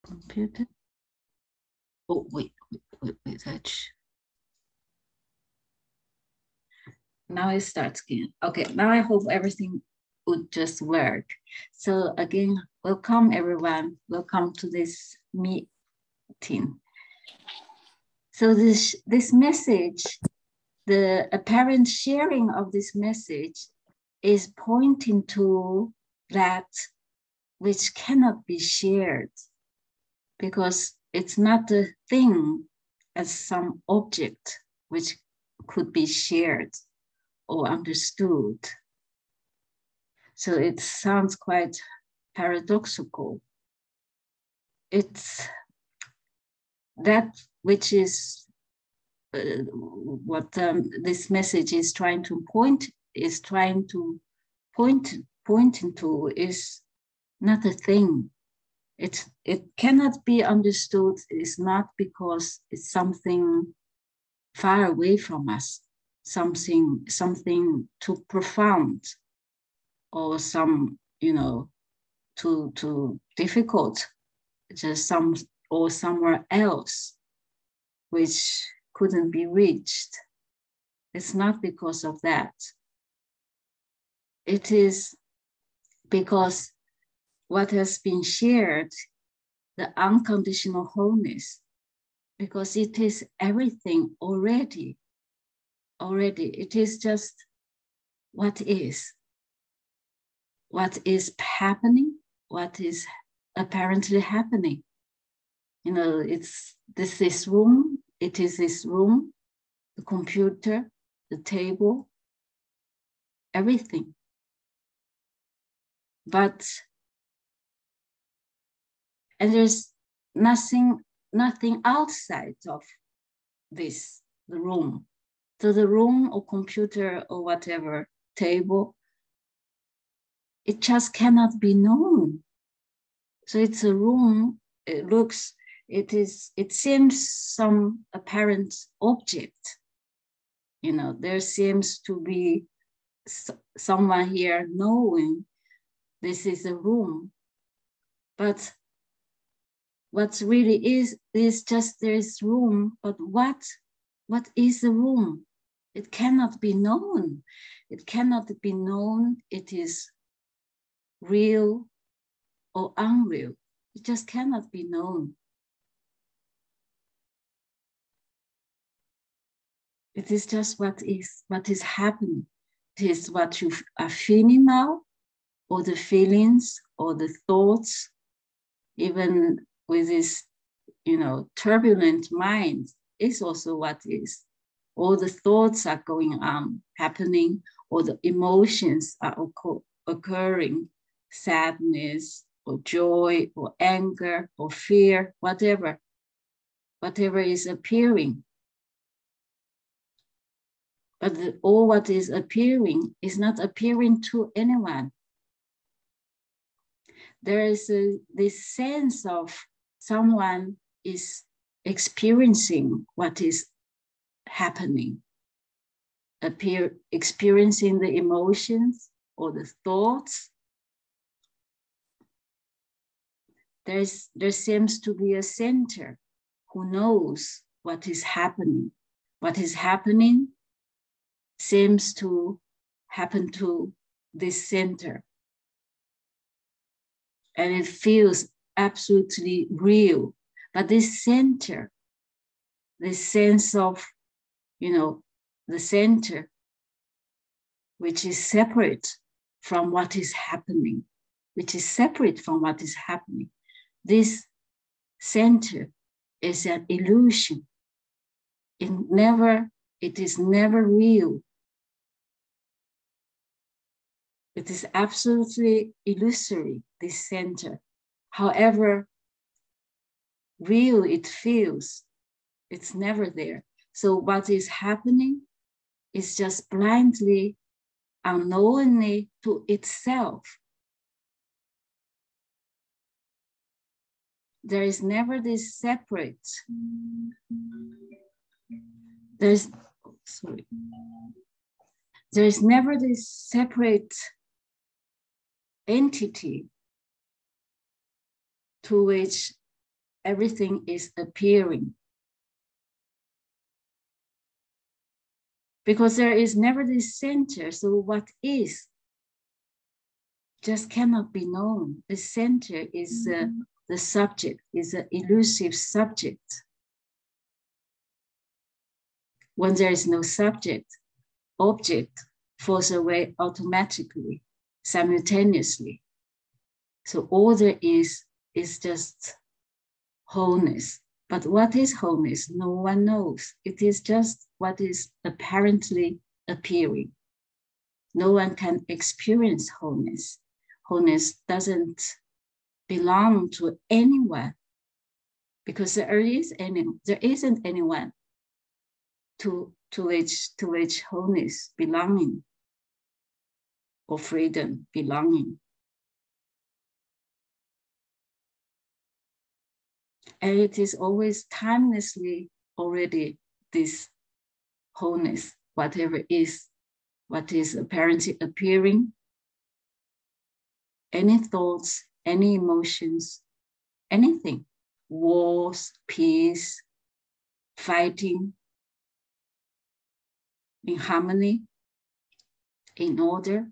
Computer. Oh, wait. Now it starts again. Okay, now I hope everything would just work. So again, welcome everyone. Welcome to this meeting. So this message, the apparent sharing of this message is pointing to that which cannot be shared because it's not a thing as some object which could be shared or understood. So it sounds quite paradoxical. It's that which is what this message is trying to point pointing to is not a thing. It cannot be understood. It's not because it's something far away from us, something too profound, or some too difficult, just or somewhere else which couldn't be reached. It's not because of that. It is because what has been shared, the unconditional wholeness, because it is everything already. It is just what is happening, what is apparently happening. It's this room, it is this room, the computer, the table, everything. And there's nothing outside of this, the room. So the room or computer or whatever, table, it just cannot be known. So it's a room, it seems some apparent object. There seems to be someone here knowing this is a room. But what really is just there is room, but what is the room? It cannot be known. It cannot be known. It is real or unreal. It just cannot be known. It is just what is happening. It is what you are feeling now, or the feelings, or the thoughts, even with this, turbulent mind, is also what is. All the thoughts are going on, happening, or the emotions are occurring, sadness, or joy, or anger, or fear, whatever is appearing. But all what is appearing is not appearing to anyone. There is this sense of someone is experiencing what is happening, experiencing the emotions or the thoughts. There seems to be a center who knows what is happening. What is happening seems to happen to this center. And it feels absolutely real. But this center, this sense of, the center, which is separate from what is happening, this center is an illusion. It is never real. It is absolutely illusory, this center. However real it feels, it's never there. So what is happening is just blindly, unknowingly to itself. There is never this separate. There is never this separate entity to which everything is appearing. Because there is never this center, so what is just cannot be known. The center is the subject, is an elusive subject. When there is no subject, object falls away automatically, simultaneously. So all there is just wholeness. But what is wholeness? No one knows. It is just what is apparently appearing. No one can experience wholeness. Wholeness doesn't belong to anyone because there isn't anyone to which wholeness belonging or freedom belonging. And it is always timelessly already this wholeness, whatever is, what is apparently appearing, any thoughts, any emotions, anything, wars, peace, fighting, in harmony, in order.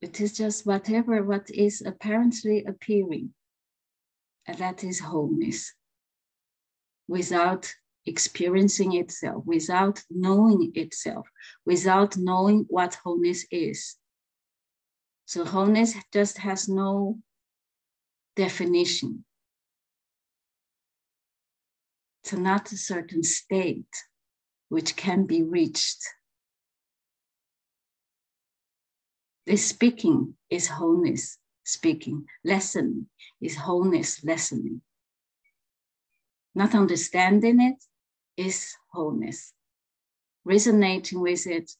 It is just whatever what is apparently appearing, and that is wholeness, without experiencing itself, without knowing itself, without knowing what wholeness is. So wholeness just has no definition. It's not a certain state which can be reached. This speaking is wholeness speaking. Lesson is wholeness lessening. Not understanding it is wholeness. Resonating with it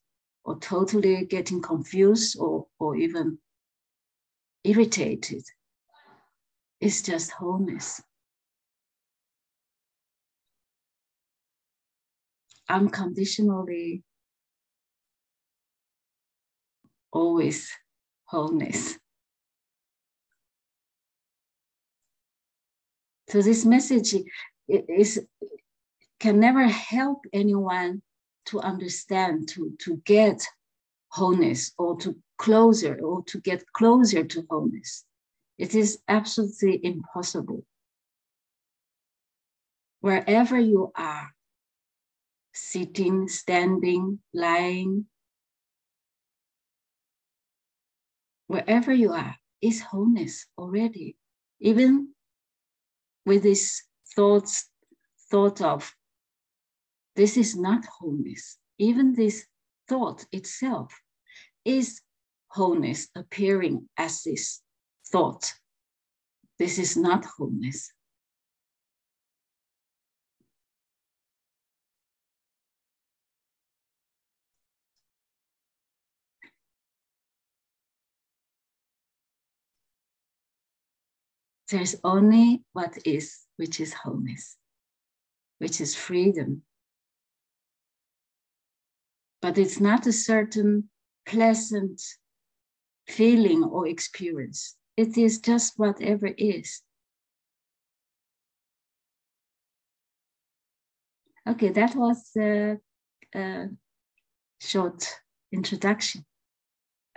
or totally getting confused or even irritated is just wholeness. Unconditionally, always wholeness. So this message can never help anyone to understand, to get wholeness or to get closer to wholeness. It is absolutely impossible. Wherever you are, sitting, standing, lying, wherever you are is wholeness already. Even with this thought of this is not wholeness. Even this thought itself is wholeness appearing as this thought. This is not wholeness. There's only what is, which is wholeness, which is freedom. But it's not a certain pleasant feeling or experience. It is just whatever is. Okay, that was a short introduction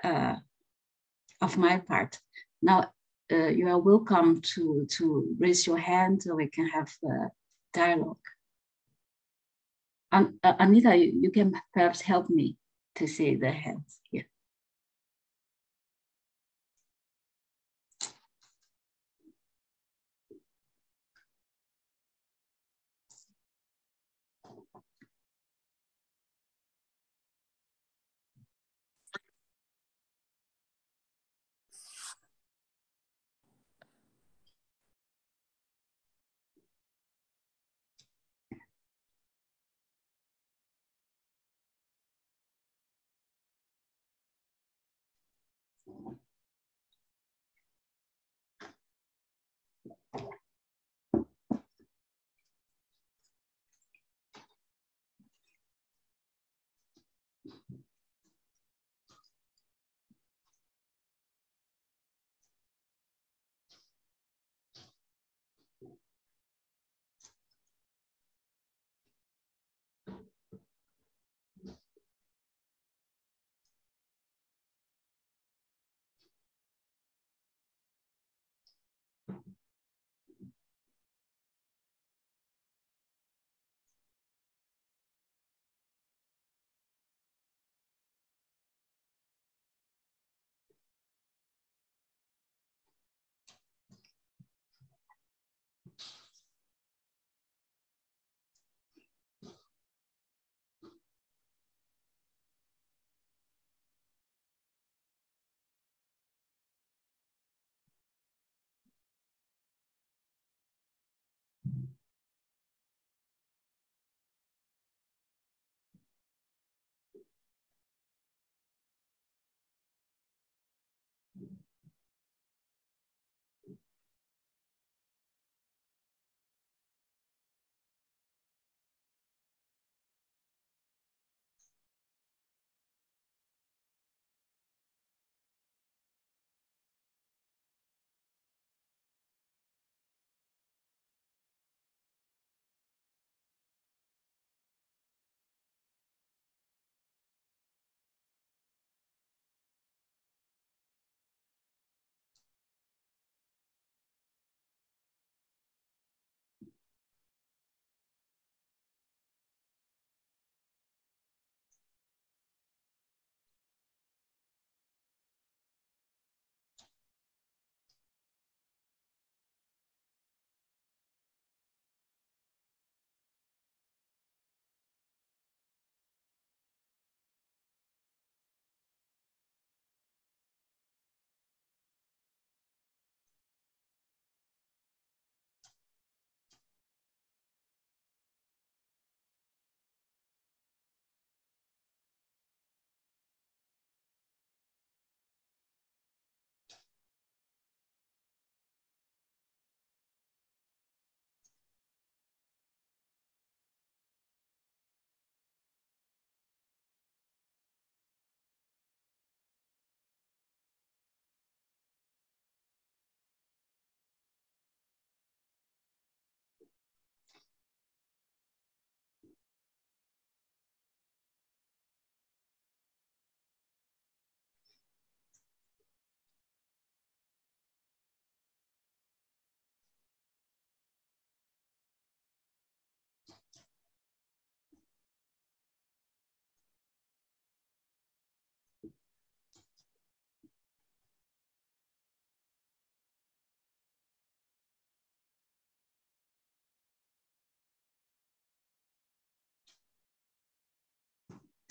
of my part. Now, you are welcome to raise your hand so we can have a dialogue. Anita, you can perhaps help me to see the hands here.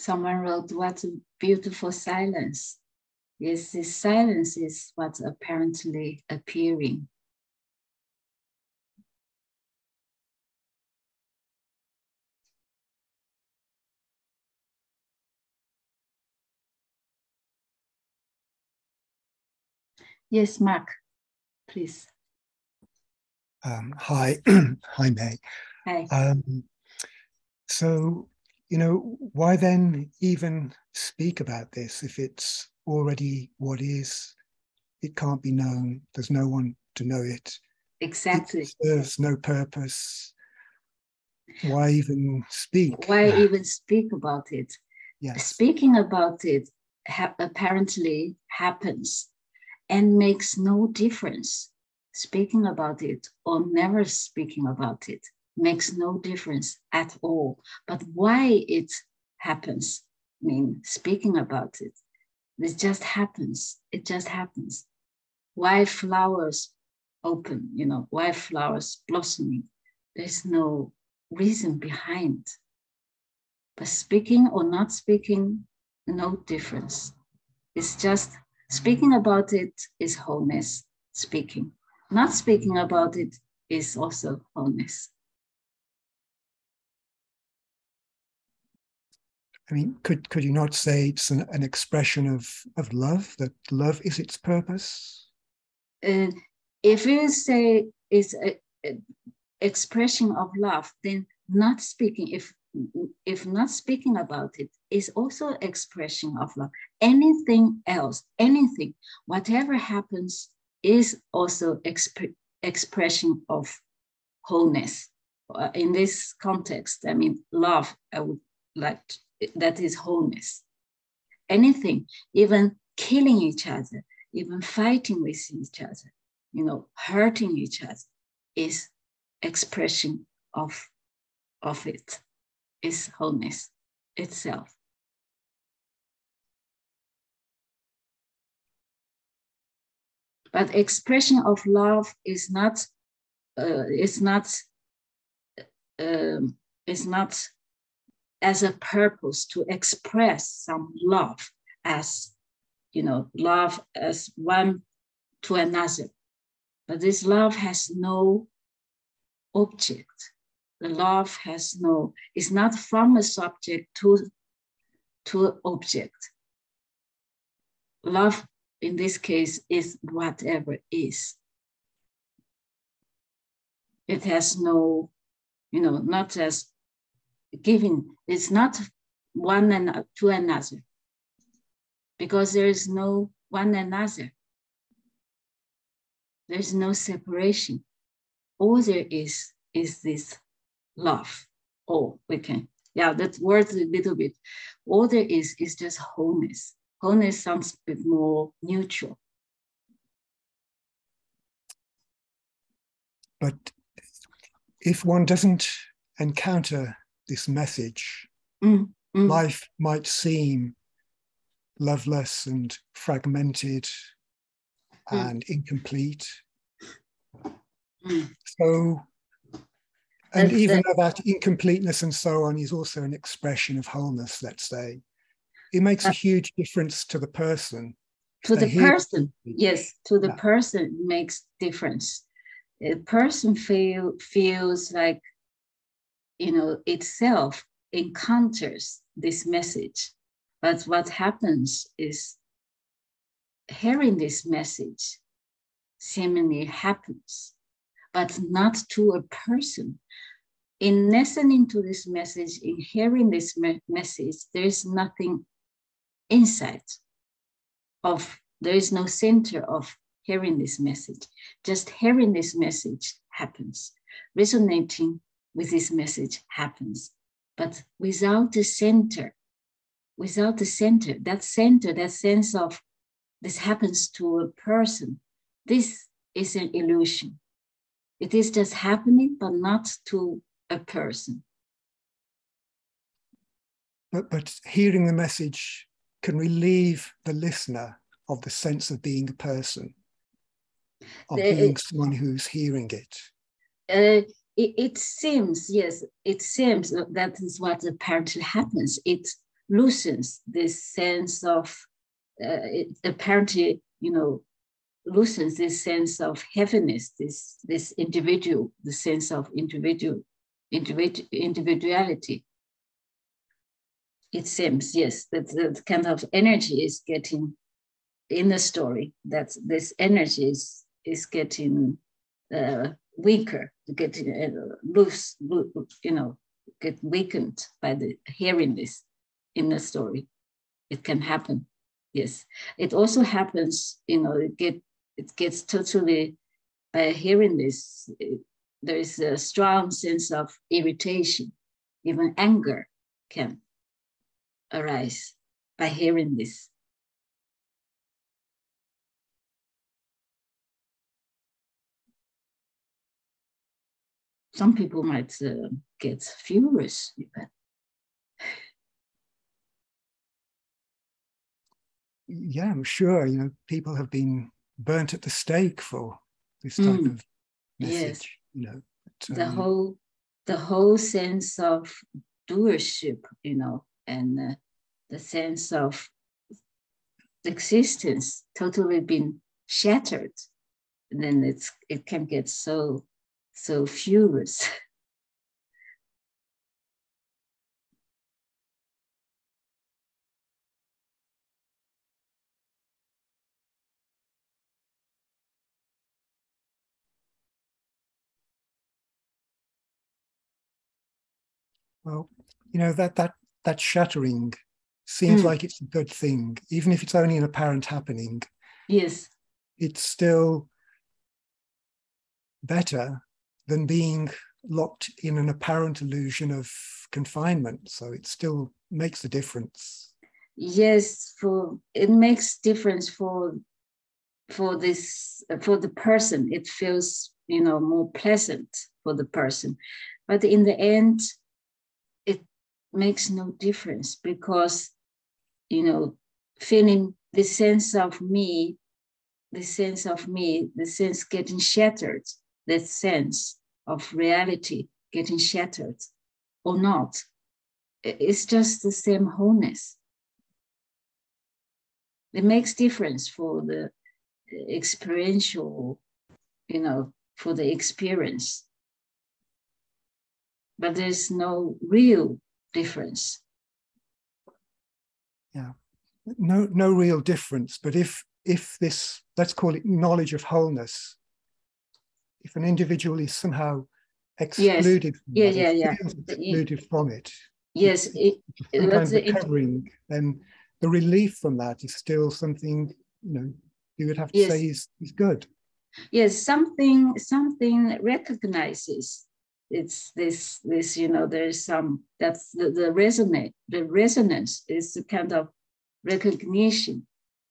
Someone wrote, what a beautiful silence. Yes, this silence is what's apparently appearing. Yes, Mark, please. Hi, hi, Mei. Hi. So, why then even speak about this if it's already what is? It can't be known. There's no one to know it. Exactly. It serves no purpose. Why even speak? Why even speak about it? Yes. Speaking about it apparently happens and makes no difference. Speaking about it or never speaking about it makes no difference at all. But why it happens, I mean, speaking about it, it just happens. It just happens. Why flowers open, why flowers blossoming? There's no reason behind. But speaking or not speaking, no difference. It's just speaking about it is wholeness, speaking. Not speaking about it is also wholeness. I mean, could you not say it's an expression of love, that love is its purpose? If you say it's an expression of love, then not speaking, if not speaking about it is also expression of love. Anything else, anything, whatever happens is also expression of wholeness. In this context, I mean, love, I would like to, that is wholeness. Anything, even killing each other, even fighting with each other, hurting each other is expression of it, is wholeness itself. But expression of love is not as a purpose to express some love as, love as one to another. But this love has no object. The love is not from a subject to object. Love in this case is whatever is. It has no, not as giving. It's not one and to another, because there is no one another. There's no separation. All there is this love. Oh, we can, that word a little bit. All there is just wholeness. Wholeness sounds a bit more neutral. But if one doesn't encounter this message, life might seem loveless and fragmented and incomplete. So, and even though that incompleteness and so on is also an expression of wholeness, let's say, it makes a huge difference to the person. To the person, yes, to the person makes difference. A person feels like, itself encounters this message. But what happens is hearing this message seemingly happens, but not to a person. In listening to this message, in hearing this message, there is nothing inside there is no center of hearing this message. Just hearing this message happens. Resonating with this message happens. But without the center, that sense of this happens to a person, this is an illusion. It is just happening, but not to a person. But hearing the message can relieve the listener of the sense of being a person, of being someone who's hearing it. It seems, yes, it seems that is what apparently happens. It loosens this sense of, it apparently, loosens this sense of heaviness, this individual, the sense of individuality. It seems, yes, that kind of energy is getting in the story, that this energy is getting weaker, getting loose, get weakened by the hearing this in the story. It can happen, yes. It also happens, it gets totally, by hearing this, there is a strong sense of irritation, even anger can arise by hearing this. Some people might get furious even. Yeah, I'm sure, people have been burnt at the stake for this type of message, yes. But, the whole sense of doership, and the sense of existence totally been shattered. And then it can get so furious. Well, that shattering seems like it's a good thing, even if it's only an apparent happening. Yes. It's still better than being locked in an apparent illusion of confinement. So it still makes a difference. Yes, it makes difference for the person. It feels, more pleasant for the person. But in the end, it makes no difference because, feeling the sense of me, the sense getting shattered, that sense of reality getting shattered or not, it's just the same wholeness. It makes difference for the experiential, for the experience. But there's no real difference. Yeah, no real difference. But if this, let's call it knowledge of wholeness, if an individual is somehow excluded from that, feels excluded from it, yes, some kind of a covering, then the relief from that is still something, you would have to say is good. Yes, something recognizes it's this, there's some, that's the resonance is the kind of recognition.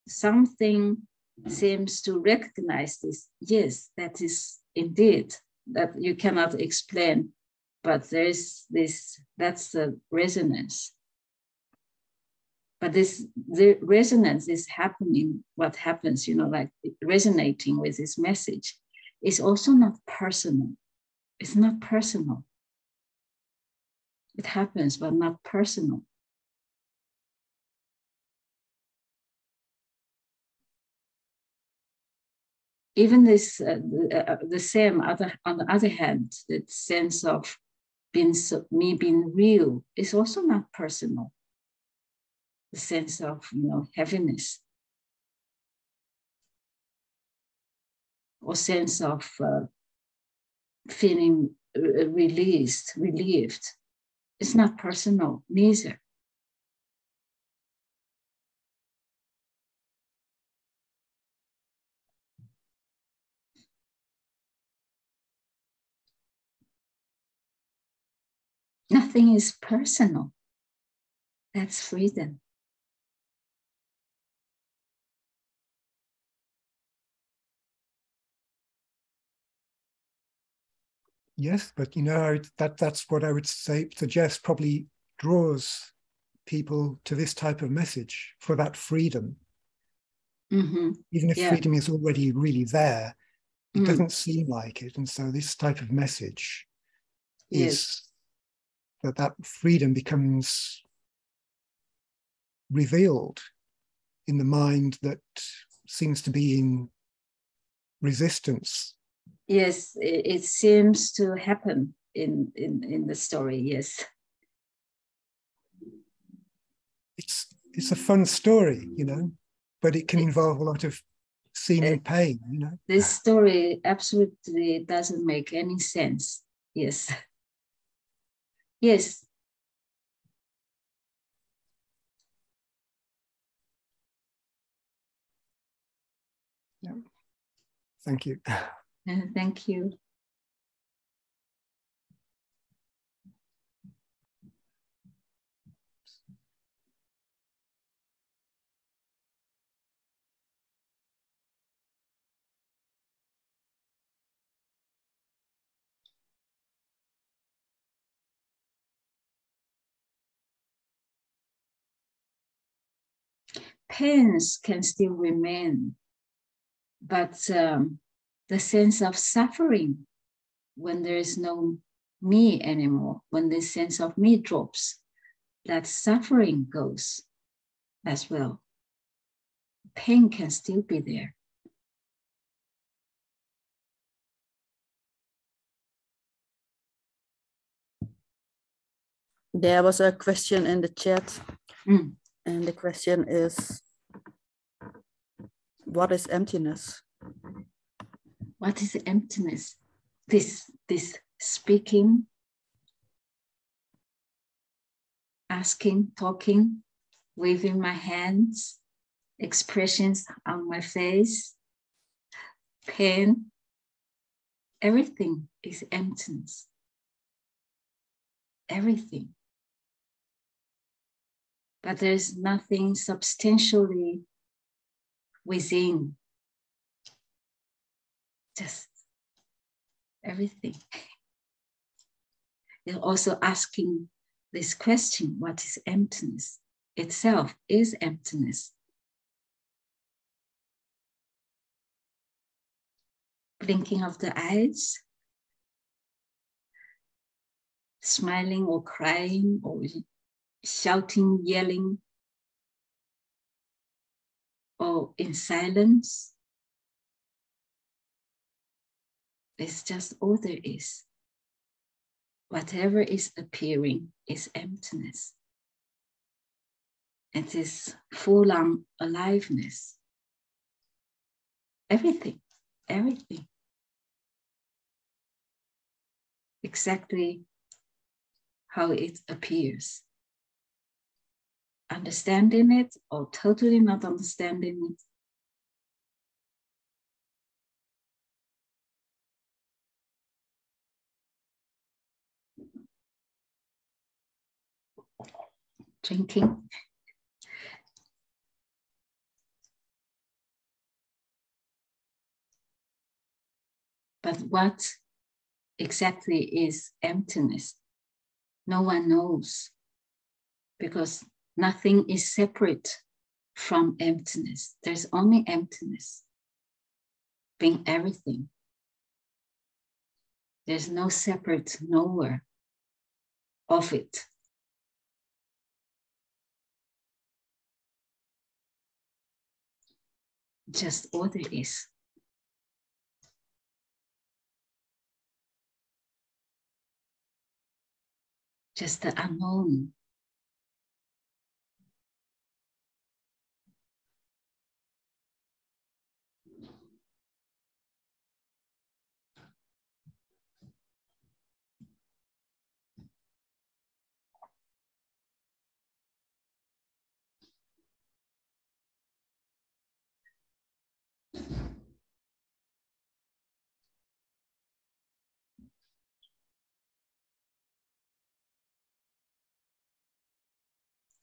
Something seems to recognize this. Yes, that is indeed, that you cannot explain, but there's this, that's the resonance. But the resonance is happening, what happens, like resonating with this message is also not personal. It's not personal. It happens, but not personal. Even this, the same on the other hand, the sense of me being real is also not personal. The sense of, heaviness or sense of feeling relieved. It's not personal, neither. Nothing is personal. That's freedom. Yes, but that's what I would suggest probably draws people to this type of message, for that freedom. Mm-hmm. Even if freedom is already really there, it doesn't seem like it. And so this type of message is that freedom becomes revealed in the mind that seems to be in resistance. Yes, it seems to happen in the story, yes. It's a fun story, you know, but it can involve a lot of seeming pain, you know. This story absolutely doesn't make any sense. Yes. Yes. Yeah. Thank you. Thank you. Pains can still remain, but the sense of suffering, when there is no me anymore, when the sense of me drops, that suffering goes as well. Pain can still be there. There was a question in the chat, and the question is, what is emptiness? What is emptiness? This speaking, asking, talking, waving my hands, expressions on my face, pain, everything is emptiness. Everything. But there's nothing substantially within. Just everything. They're also asking this question, what is emptiness? Itself is emptiness. Blinking of the eyes, smiling or crying or shouting, yelling, or in silence. It's just all there is. Whatever is appearing is emptiness. It is full on aliveness. Everything, everything. Exactly how it appears. Understanding it or totally not understanding it. Drinking. But what exactly is emptiness? No one knows, because nothing is separate from emptiness. There's only emptiness, being everything. There's no separate nowhere of it. Just all there is. Just the unknown.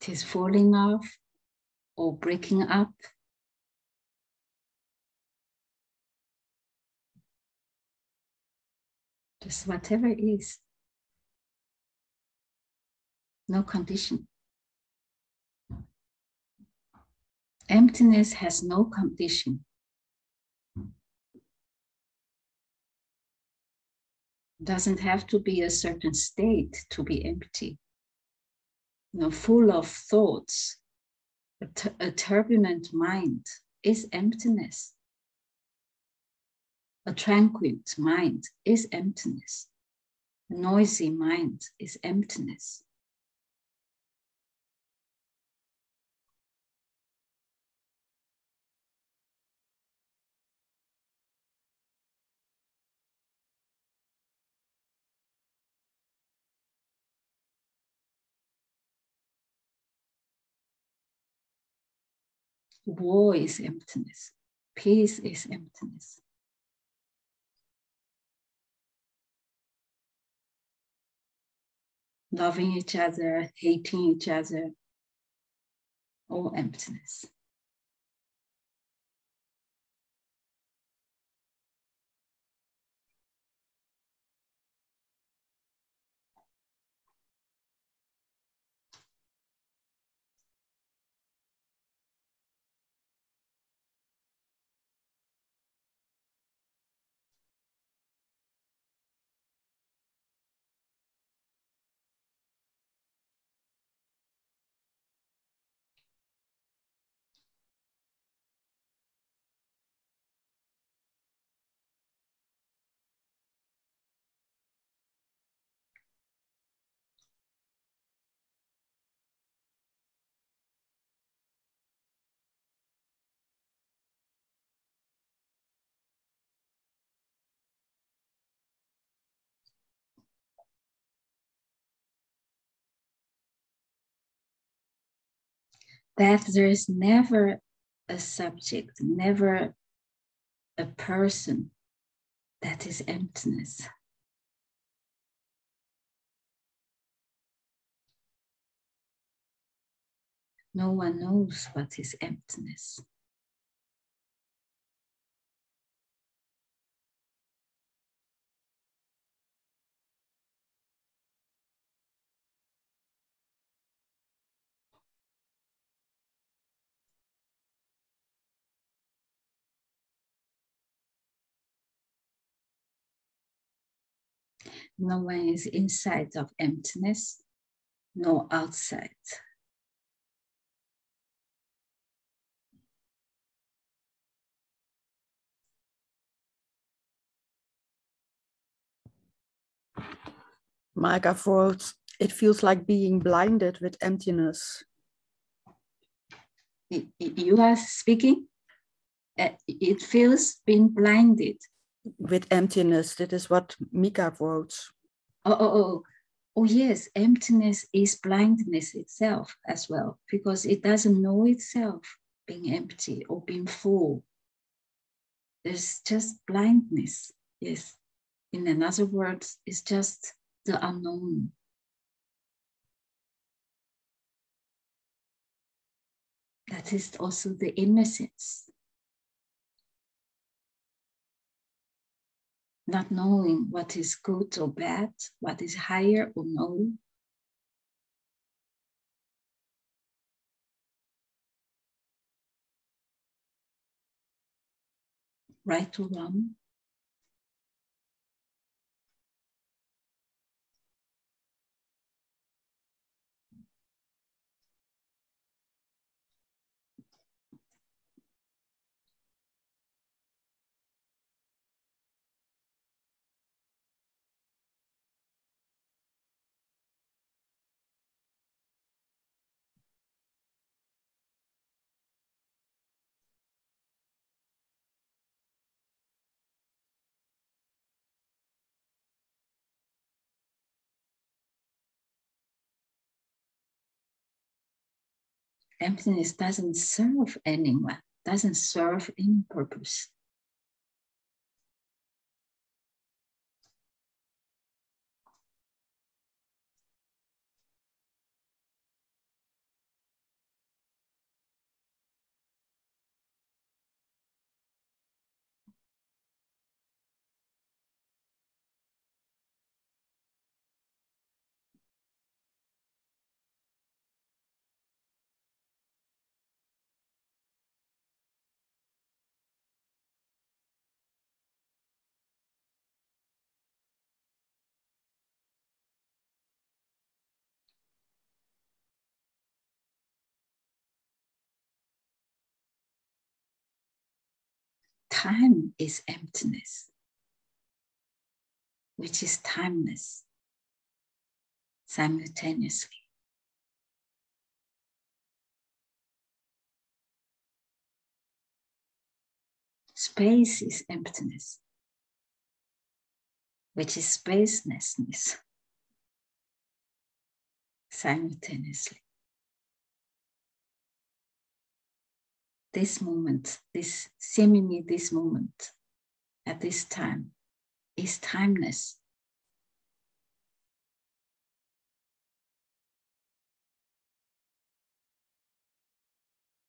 It is falling off or breaking up. Just whatever it is. No condition. Emptiness has no condition. Doesn't have to be a certain state to be empty. Full of thoughts, A turbulent mind is emptiness. A tranquil mind is emptiness. A noisy mind is emptiness. War is emptiness. Peace is emptiness. Loving each other, hating each other, all emptiness. That there is never a subject, never a person that is emptiness. No one knows what is emptiness. No one is inside of emptiness, nor outside. Micah wrote, it feels like being blinded with emptiness. You are speaking? It feels being blinded. With emptiness, that is what Mika wrote. Oh, yes, emptiness is blindness itself as well, because it doesn't know itself being empty or being full. There's just blindness, yes. In another words, it's just the unknown. That is also the innocence. Not knowing what is good or bad, what is higher or low. Right or wrong. Emptiness doesn't serve anyone, doesn't serve any purpose. time is emptiness, which is timeless simultaneously. Space is emptiness, which is spacelessness simultaneously. This moment, seemingly this moment at this time is timeless.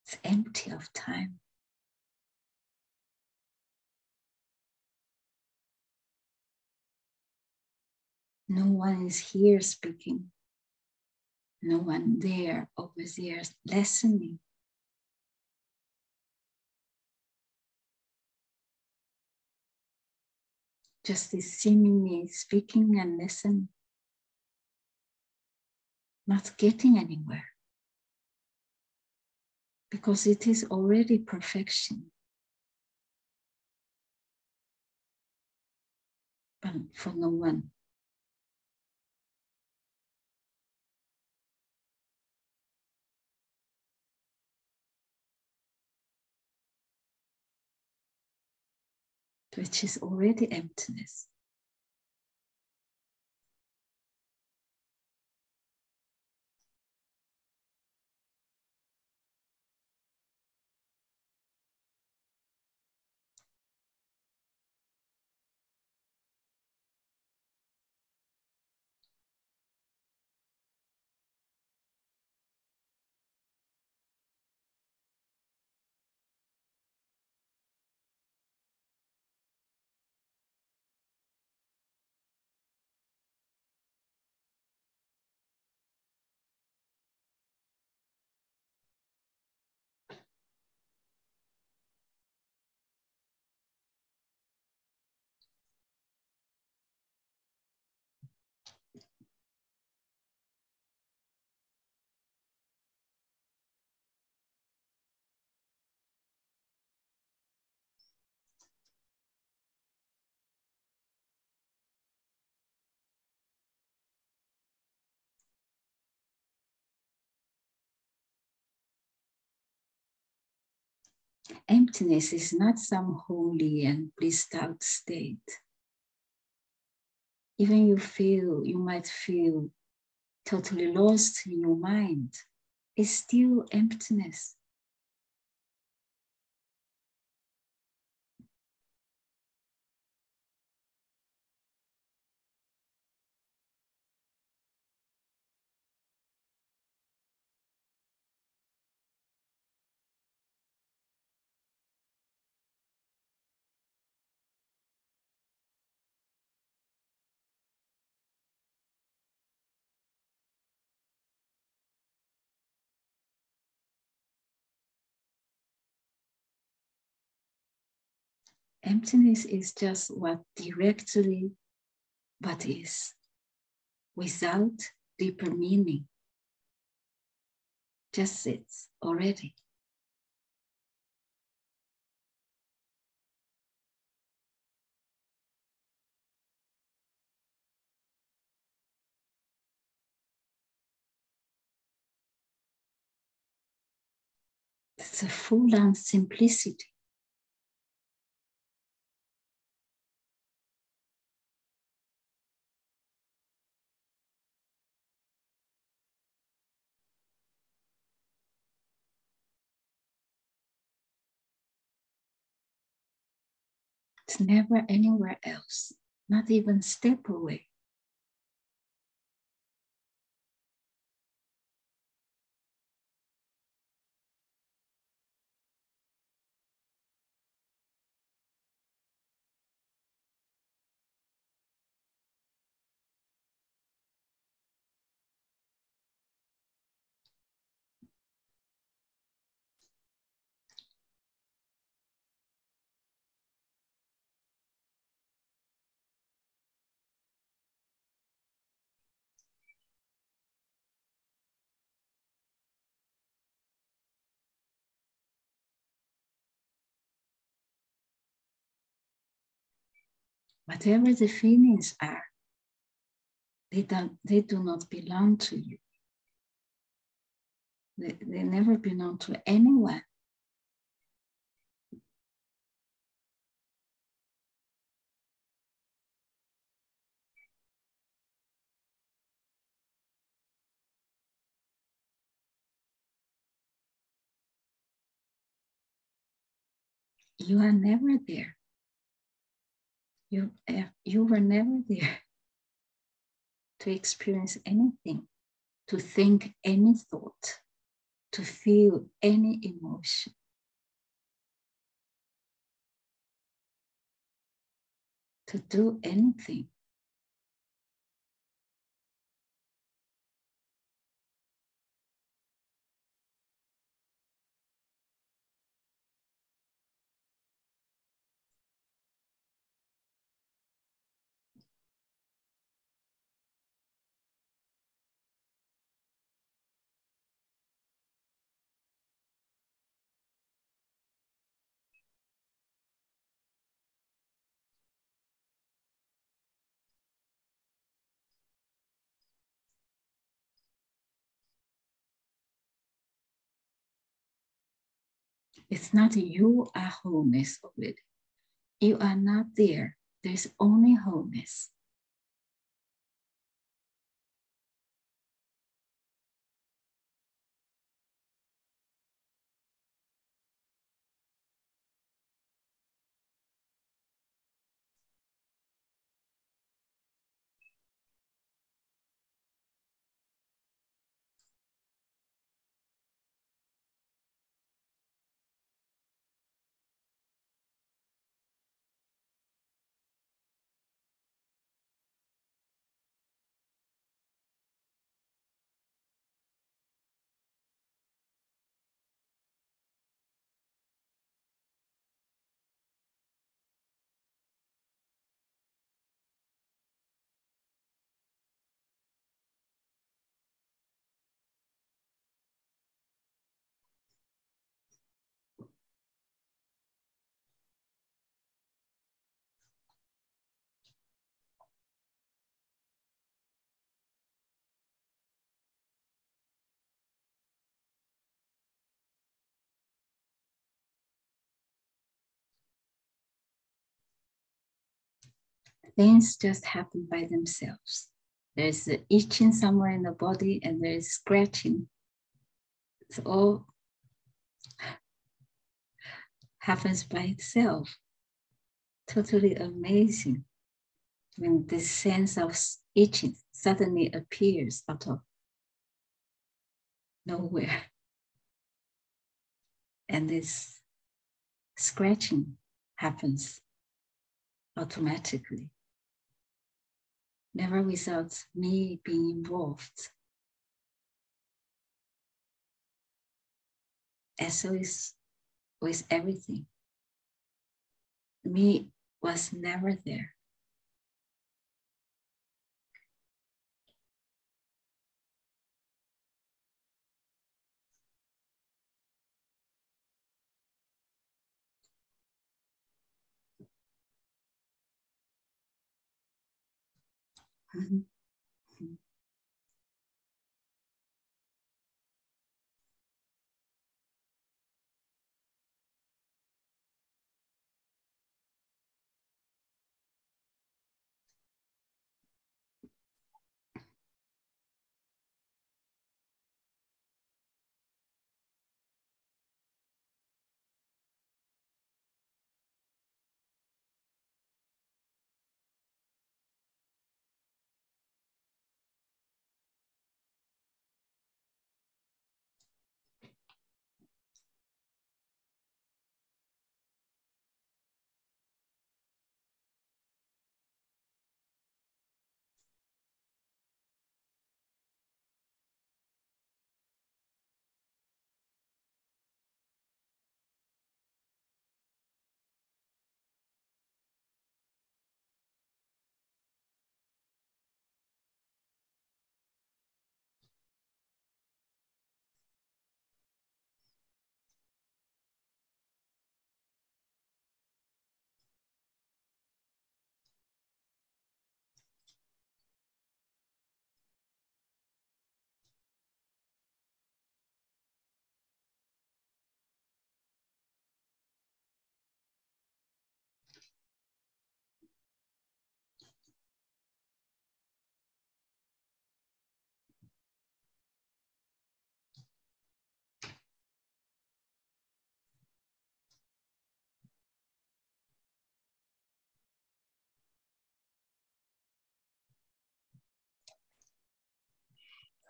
It's empty of time. No one is here speaking. No one there, over there, listening. Just this seemingly speaking and listening. Not getting anywhere. Because it is already perfection. But for no one. Which is already emptiness. Emptiness is not some holy and blissed out state. Even you might feel totally lost in your mind. It's still emptiness. Emptiness is just what is, without deeper meaning. Just sits already. It's a full-on simplicity. It's never anywhere else, not even a step away. whatever the feelings are, they do not belong to you. They never belong to anyone. You are never there. You were never there to experience anything, to think any thought, to feel any emotion. To do anything. It's not you are wholeness already. You are not there. There's only wholeness. Things just happen by themselves. There's itching somewhere in the body and there's scratching. It's all happens by itself. Totally amazing when this sense of itching suddenly appears out of nowhere. And this scratching happens automatically, never without me being involved. And so is with everything. Me was never there.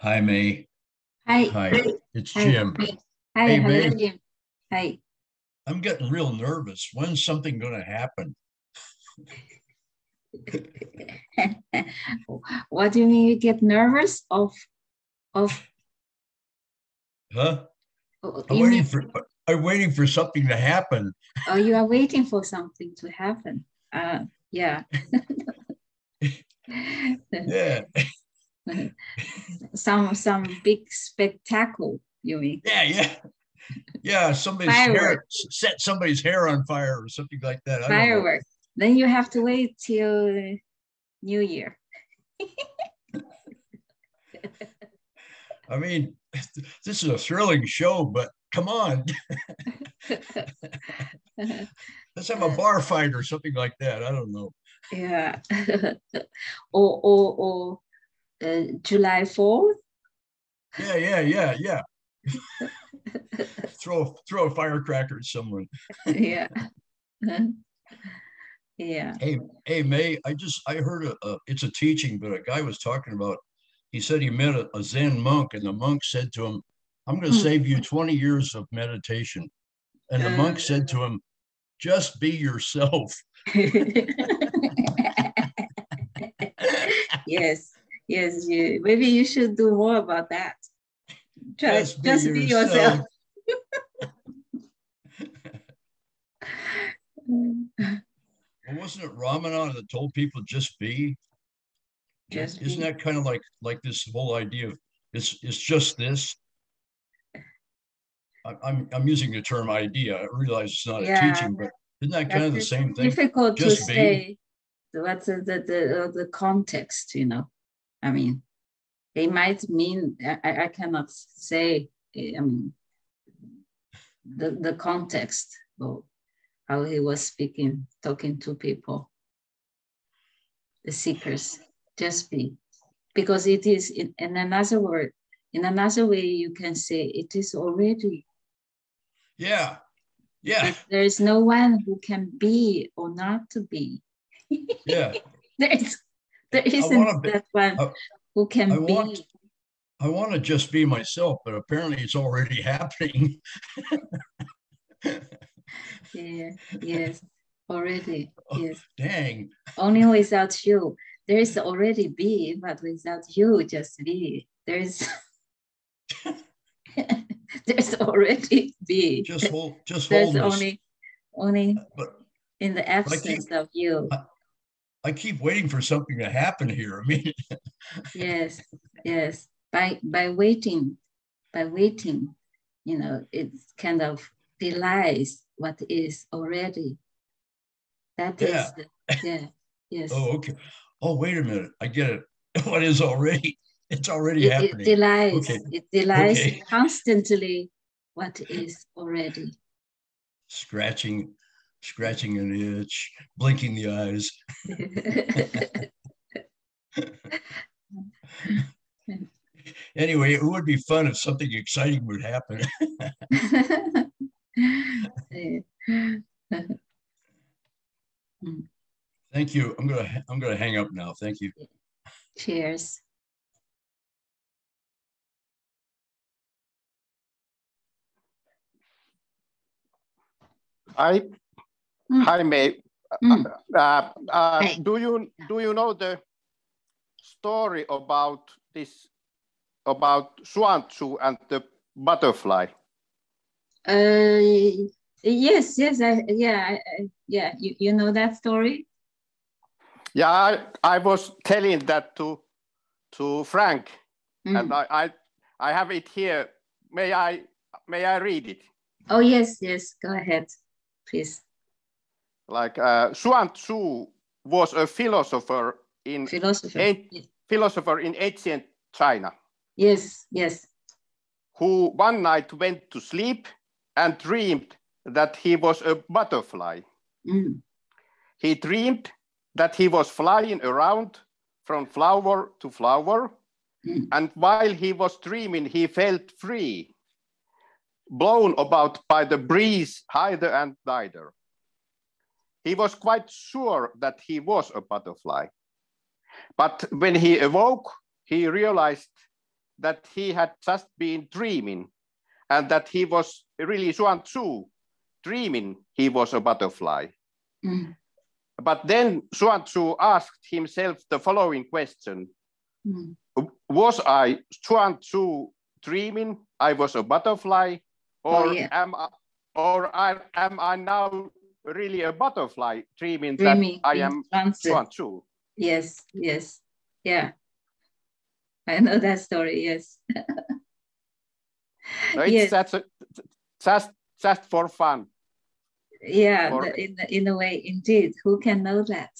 Hi, Mei. Hi. Hi, it's Hi. Jim. Hi, Hey, hello, Mei. Jim. Hi. I'm getting real nervous. When's something going to happen? What do you mean you get nervous of? Huh? I'm waiting for something to happen. Oh, you are waiting for something to happen. Yeah. Yeah. Some big spectacle, you mean? Yeah. Somebody's hair, set somebody's hair on fire or something like that. Fireworks. Then you have to wait till New Year. I mean, this is a thrilling show, but come on. Let's have a bar fight or something like that. I don't know. Yeah. or July 4th. Yeah. throw a firecracker at someone. Yeah. Yeah. Hey, Mei, I heard it's a teaching, but a guy was talking about, he said he met a Zen monk, and the monk said to him, I'm going to save you 20 years of meditation. And the monk said to him, just be yourself. Yes. Maybe you should do more about that. Just be yourself. Well, wasn't it Ramanan that told people just be? Isn't that kind of like this whole idea of it's just this? I'm using the term idea. I realize it's not a teaching, but isn't that kind of the same thing? Difficult to say what's the context, you know. I mean, it might mean I cannot say. I mean, the context of how he was speaking, talking to people, the seekers, just be, because it is in another word, in another way you can say it is already. Yeah. There is no one who can be or not to be. Yeah. there isn't that one who can be. I want to just be myself, but apparently it's already happening. Yes, already. Yes. Dang. Only without you. There is already be, but without you, just be. There's already be. Just hold. There's only but, in the absence of you. I keep waiting for something to happen here. I mean, yes. By waiting, you know, it's kind of belies what is already. That is, yes. Oh, okay. Oh, wait a minute. I get it. What is already? It's already happening. It delies constantly what is already. Scratching an itch, blinking the eyes. Anyway, it would be fun if something exciting would happen. Thank you. I'm gonna hang up now. Thank you. Cheers. Hi, Mei. Do you know the story about Xuan Tzu and the butterfly? Yes. You know that story? Yeah, I was telling that to Frank, and I have it here. May I read it? Oh yes, go ahead, please. Like Xuan Tzu was a philosopher in ancient China. Yes. Who one night went to sleep and dreamed that he was a butterfly. He dreamed that he was flying around from flower to flower, and while he was dreaming, he felt free, blown about by the breeze hither and thither. He was quite sure that he was a butterfly. But when he awoke, he realized that he had just been dreaming and that he was really Xuan Tzu dreaming he was a butterfly. Mm. But then Xuan Tzu asked himself the following question. Mm. Was I Xuan Tzu dreaming I was a butterfly, or am I now really a butterfly dreaming that I am Xuan Tzu? Yes, yes, yeah. I know that story, yes. No, it's yes. Just for fun. Yeah, in a way, indeed. Who can know that?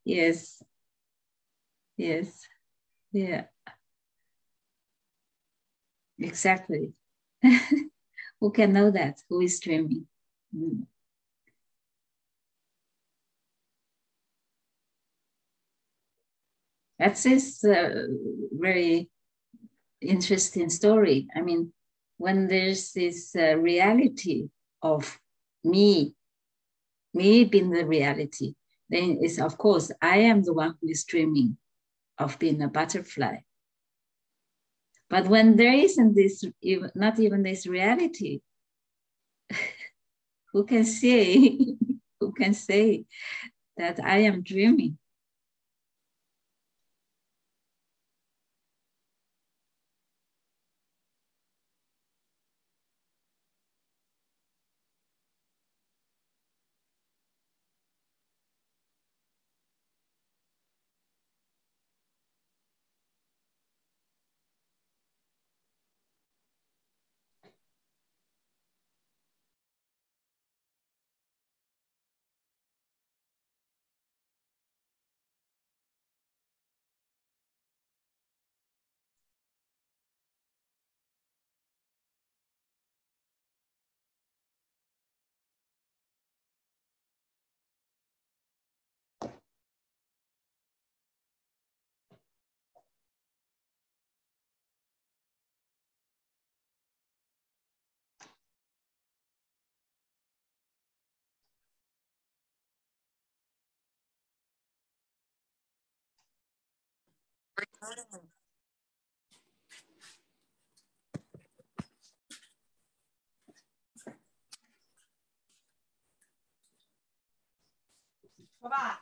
Yes. Yes. Yeah. Exactly. Who can know that? Who is dreaming? Mm. That's this very interesting story. I mean, when there's this reality of me being the reality, then it's, of course, I am the one who is dreaming of being a butterfly. But when there isn't this, not even this reality, who can say, who can say that I am dreaming? Bye-bye.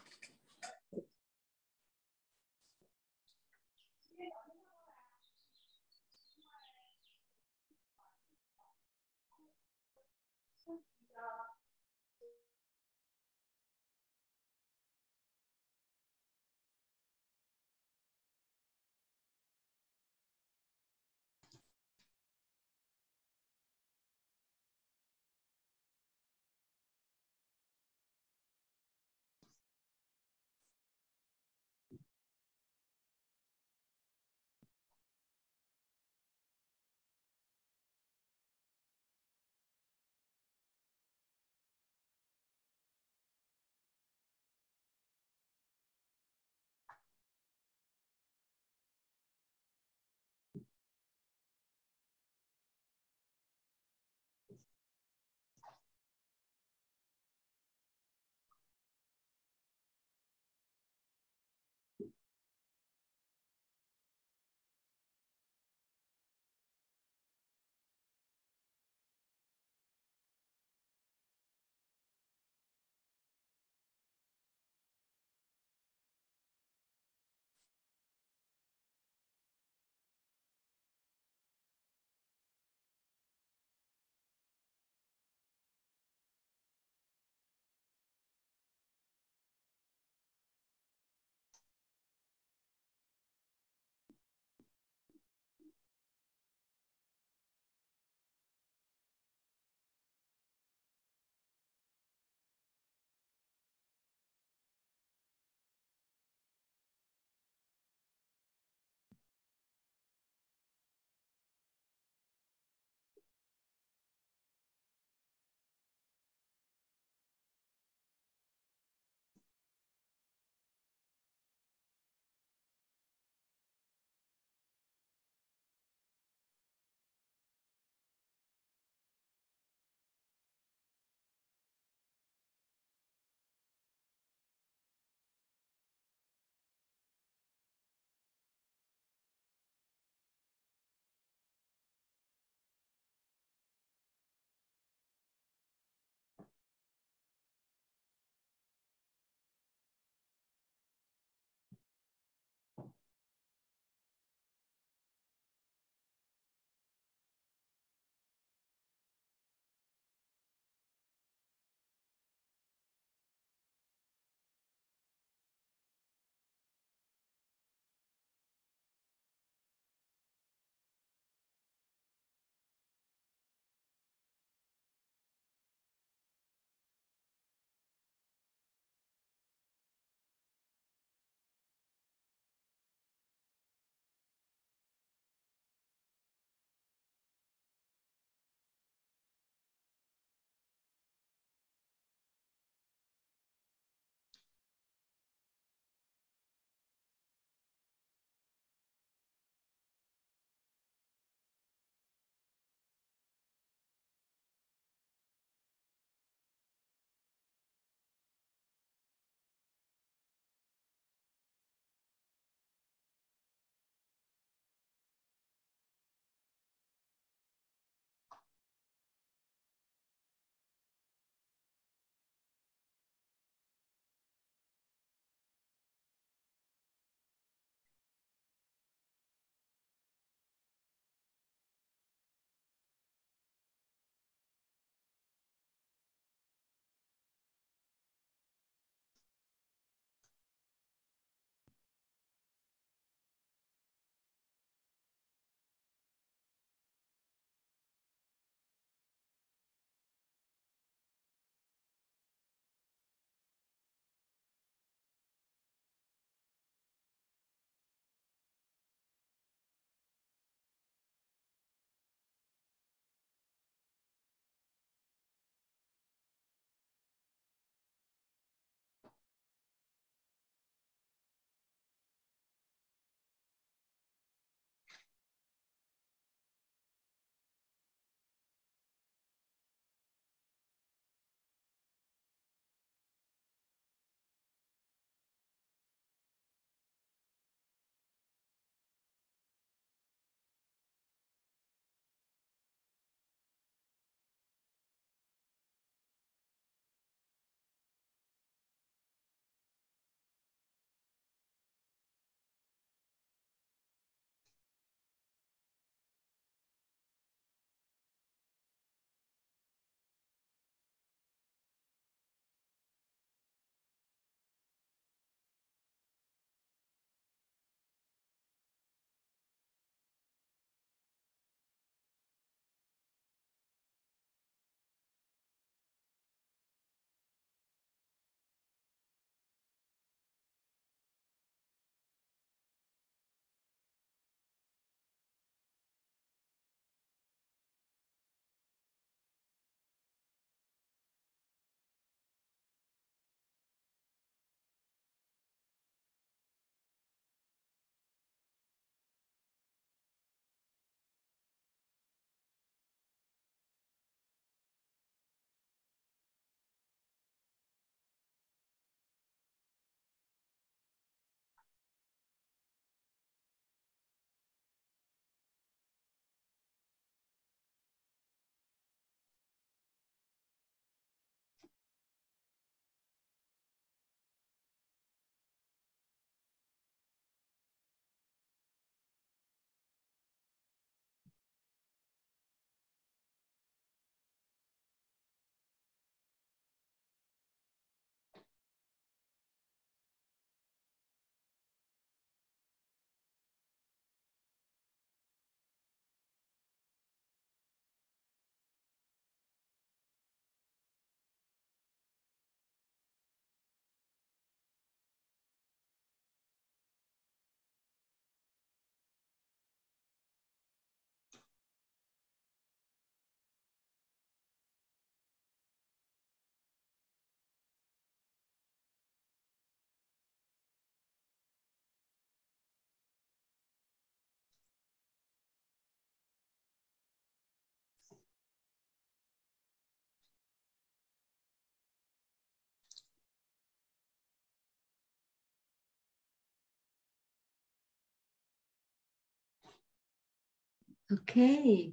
Okay,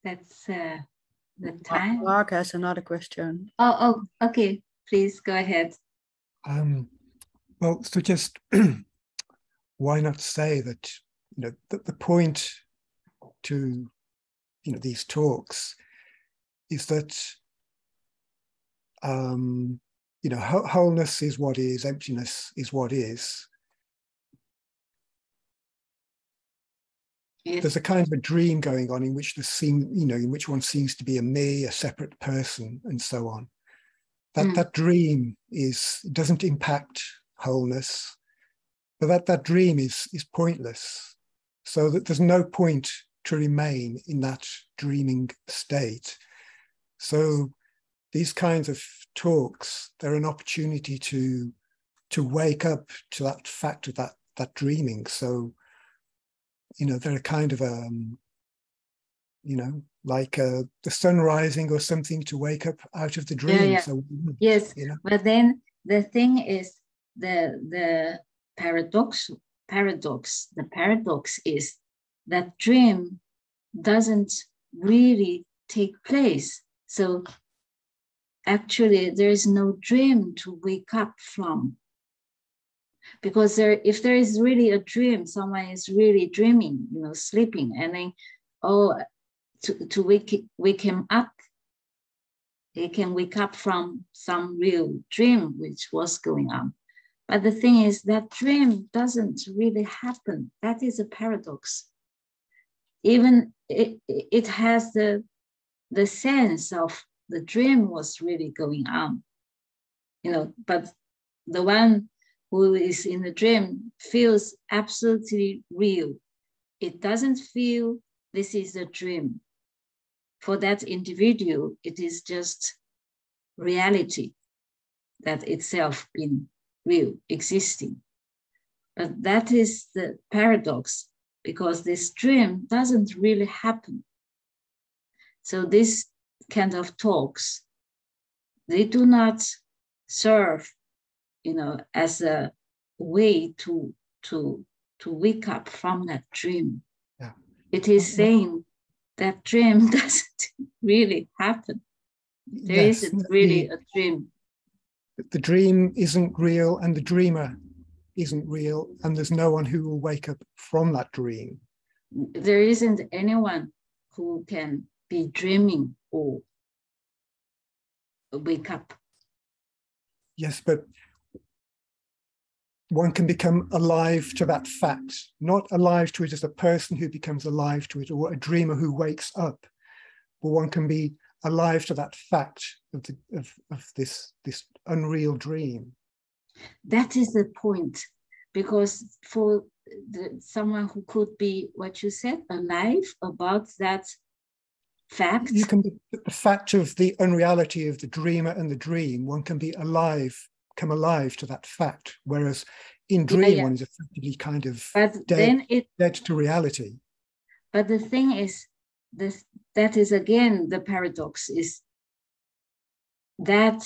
that's the time. Mark has another question. Oh, okay. Please go ahead. Well, so just why not say that, you know, the point to, you know, these talks is that, you know, wholeness is what is, emptiness is what is. Yes. There's a kind of a dream going on in which in which one seems to be a me, a separate person, and so on. That dream doesn't impact wholeness, but that dream is pointless. So that there's no point to remain in that dreaming state. So these kinds of talks, they're an opportunity to wake up to that fact of that dreaming. So, you know, they're a kind of you know, like the sun rising or something to wake up out of the dream. Yeah. So yes, you know. But then the thing is the paradox is that dream doesn't really take place. So actually there is no dream to wake up from. Because if there is really a dream, someone is really dreaming, you know, sleeping, and then, to wake him up, he can wake up from some real dream which was going on. But the thing is that dream doesn't really happen. That is a paradox. Even it has the sense of the dream was really going on, you know, but the one who is in the dream feels absolutely real. It doesn't feel this is a dream. For that individual, it is just reality that itself being real, existing. But that is the paradox, because this dream doesn't really happen. So this kind of talks, they do not serve, you know, as a way to wake up from that dream. Yeah. It is saying that dream doesn't really happen. There isn't really a dream. The dream isn't real, and the dreamer isn't real, and there's no one who will wake up from that dream. There isn't anyone who can be dreaming or wake up. Yes, but one can become alive to that fact, not alive to it as a person who becomes alive to it, or a dreamer who wakes up, but one can be alive to that fact of this unreal dream. That is the point, because for someone who could be, what you said, alive about that fact. You can be the fact of the unreality of the dreamer and the dream. One can be alive, come alive to that fact, whereas in dream one is effectively kind of dead to reality. But the thing is, that is again the paradox, is that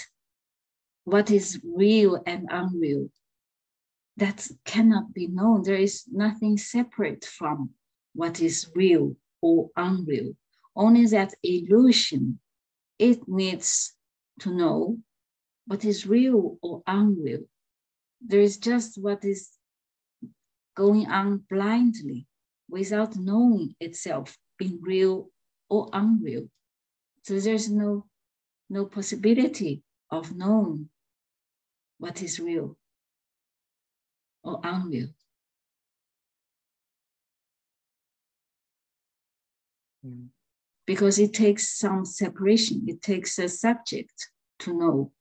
what is real and unreal, that cannot be known. There is nothing separate from what is real or unreal. Only that illusion, it needs to know what is real or unreal. There is just what is going on blindly without knowing itself being real or unreal. So there's no possibility of knowing what is real or unreal. Because it takes some separation. It takes a subject to know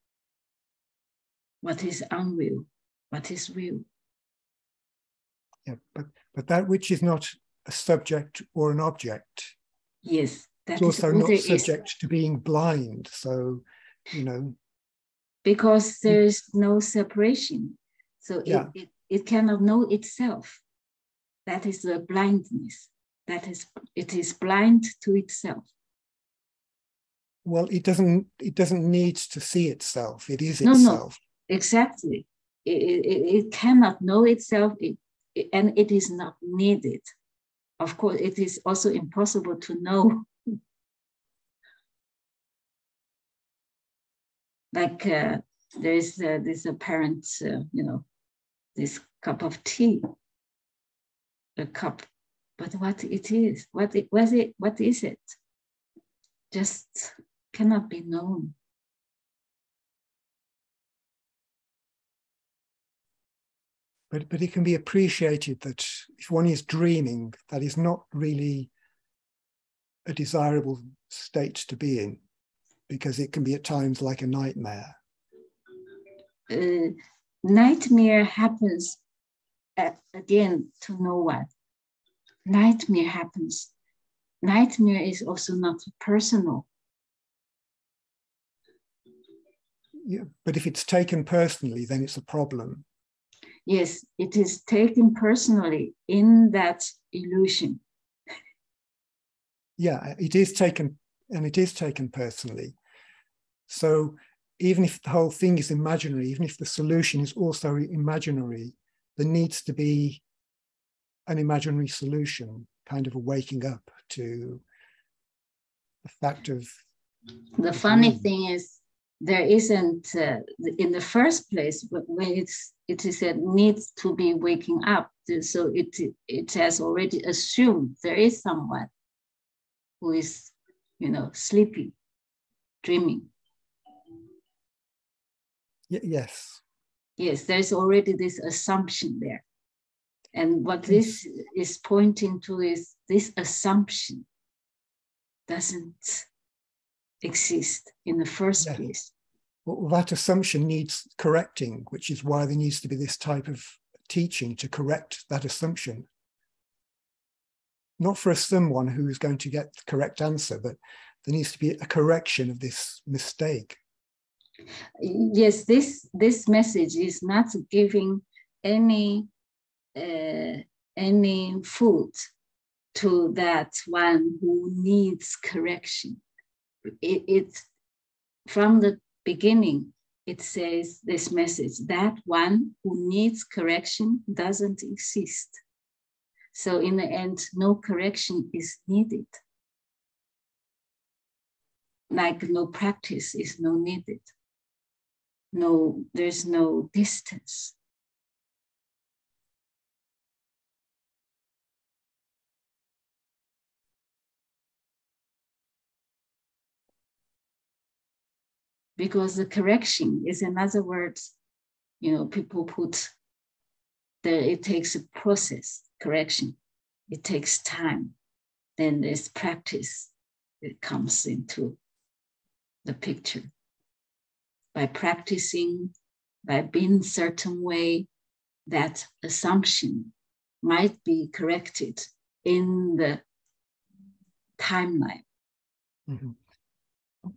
what is unreal, what is real. Yeah, but that which is not a subject or an object, yes, that is also not subject to being blind. So, you know, because there is no separation, so it cannot know itself. That is the blindness. It is blind to itself. Well, it doesn't need to see itself. It is itself. No, exactly. It cannot know itself, and it is not needed. of course, it is also impossible to know. Like there is this apparent, this cup of tea, a cup, but what it is, what is it? Just cannot be known. But it can be appreciated that if one is dreaming, that is not really a desirable state to be in, because it can be at times like a nightmare. Nightmare happens again to no one. Nightmare happens. Nightmare is also not personal. Yeah, but if it's taken personally, then it's a problem. Yes, it is taken personally in that illusion. Yeah, it is taken, and it is taken personally. So even if the whole thing is imaginary, even if the solution is also imaginary, there needs to be an imaginary solution, kind of a waking up to the fact of... The funny thing is, there isn't, in the first place, when it is said needs to be waking up, so it has already assumed there is someone who is, sleeping, dreaming. Yes. Yes, there's already this assumption there. And what this is pointing to is this assumption doesn't exist in the first place. Well, that assumption needs correcting, which is why there needs to be this type of teaching to correct that assumption. Not for someone who is going to get the correct answer, but there needs to be a correction of this mistake. Yes, this message is not giving any food to that one who needs correction. It from the beginning, it says this message, that one who needs correction doesn't exist. So in the end, no correction is needed. Like no practice is no needed. No, there's no distance. Because the correction is, in other words, people put it takes a process, correction. It takes time. Then there's practice. It comes into the picture. By practicing, by being a certain way, that assumption might be corrected in the timeline. Mm-hmm.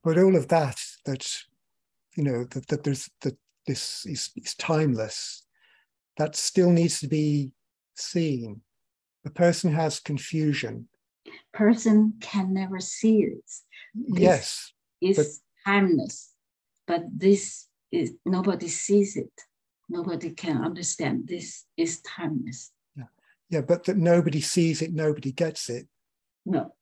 But all of that there's this is timeless. That still needs to be seen. The person has confusion. Person can never see it. Yes, is timeless, but this is nobody sees it. Nobody can understand. This is timeless. Yeah, but that nobody sees it, nobody gets it. No.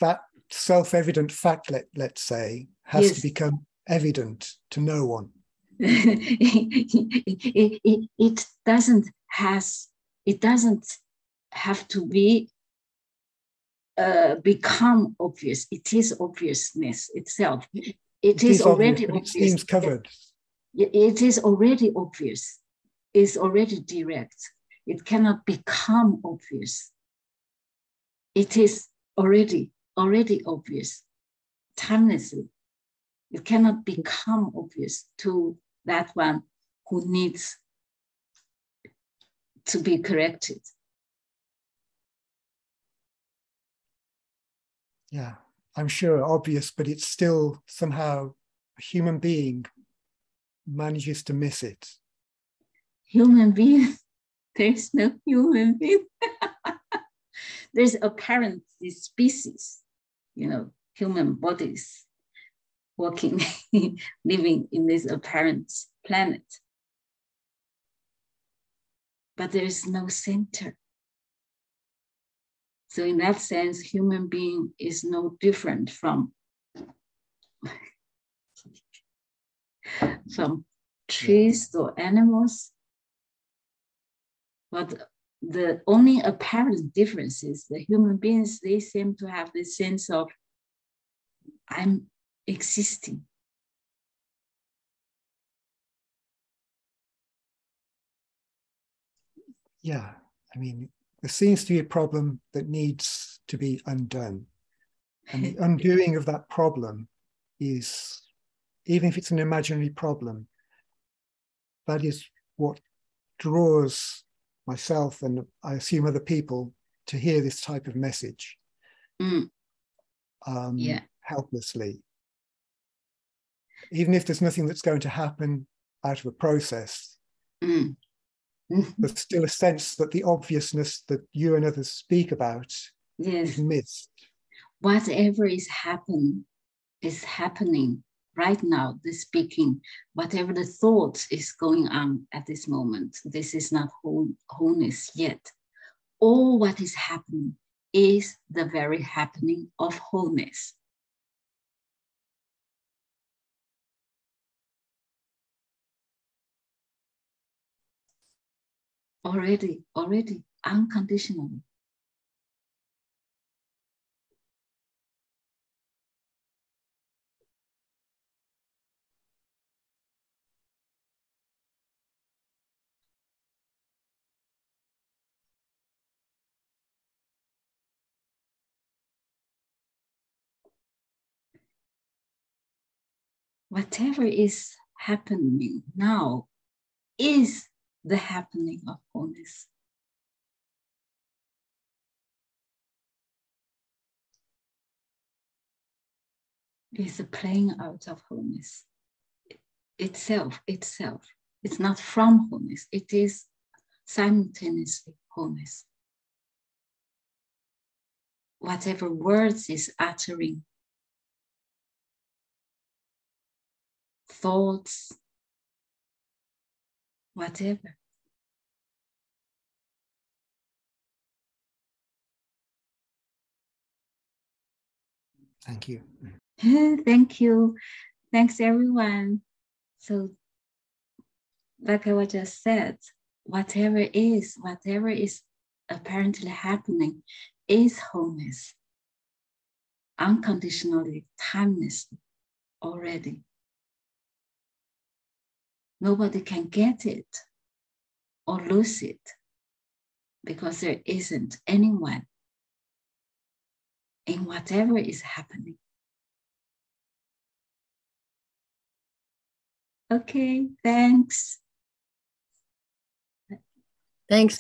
That self-evident fact, let's say, has to become evident to no one. It doesn't have to be become obvious. It is obviousness itself. It is already obvious. It seems covered. It is already obvious. It's already direct. It cannot become obvious. It is already obvious, timelessly. It cannot become obvious to that one who needs to be corrected. Yeah, I'm sure obvious, but it's still somehow a human being manages to miss it. Human being? There's no human being. There's apparent species, human bodies walking, living in this apparent planet. But there is no center. So in that sense, human being is no different from trees or animals. But the only apparent difference is the human beings, they seem to have this sense of, I'm existing. Yeah, I mean, there seems to be a problem that needs to be undone. And the undoing of that problem is, even if it's an imaginary problem, that is what draws myself and I assume other people to hear this type of message helplessly. Even if there's nothing that's going to happen out of a process, there's still a sense that the obviousness that you and others speak about is missed. Whatever is happening right now, the speaking, whatever the thought is going on at this moment, this is not wholeness yet. All what is happening is the very happening of wholeness. Already, unconditionally. Whatever is happening now is the happening of wholeness. It's a playing out of wholeness. Itself. It's not from wholeness. It is simultaneously wholeness. Whatever words is uttering, thoughts, whatever. Thank you. Thank you. Thanks, everyone. So, like I just said, whatever is apparently happening is wholeness, unconditionally, timelessly, already. Nobody can get it or lose it because there isn't anyone in whatever is happening. Okay, thanks. Thanks.